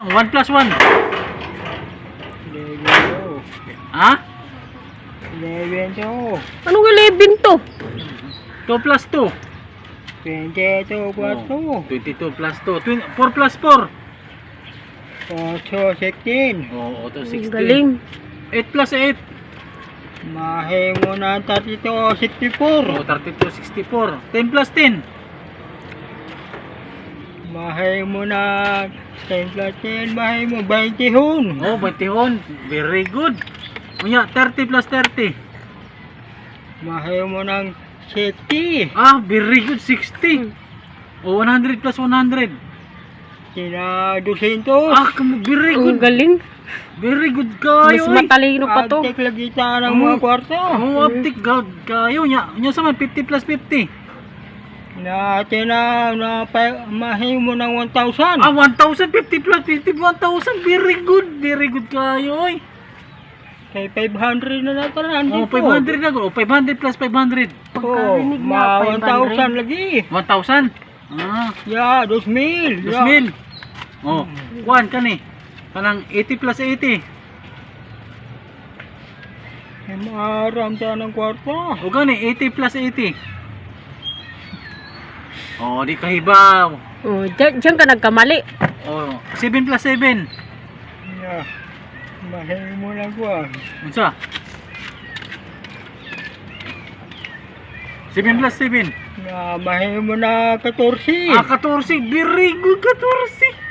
1 plus 1. 11 to. Ha? 11 to. Anong 11 to? 2 plus 2. 22 plus 22 plus 2. 4 plus 4. 8, 16. Oo, 8, Ang 16. galing. 8 plus 8. Mahe mo na 32, Oo, 64. 32, 64. 10 plus 10. Mahe mo na 10 plus 10. Mahe mo 20 hon. Oh, 20. Very good. Unya, 30 plus 30. Mahe mo ng 60. Ah, very good. 60. Oh, 100 plus 100. Sina 200. Ah, very Ang good. galing. Very good Mas kayo. matalino pa to. Abtek lagi tayo ng mga kwarto. Oh, optic god kayo nya. Nya sama 50 plus 50. Natin na mahe mo ng 1,000. Ah, 1,000, 50 plus 50, 1,000. Very good. Very good kayo, oy. Kay 500 na natin. Oh, 500 na go. Oh, 500 plus 500. Pagkarinig niya, 1,000 500. lagi. 1,000. Ah, Ya, 2,000. 2,000. Oh, kuan ka ni. Kanang 80 plus 80. Maram tayo ng kwarto. O gani, 80 plus 80. Oh, di kahibaw. Oh, diyan ka nagkamali. Oh, 7 plus 7. Ya, mahe mo na ko. Unsa? 7 plus 7. Ya, mahe mo na 14. Ah, 14. Very good, 14.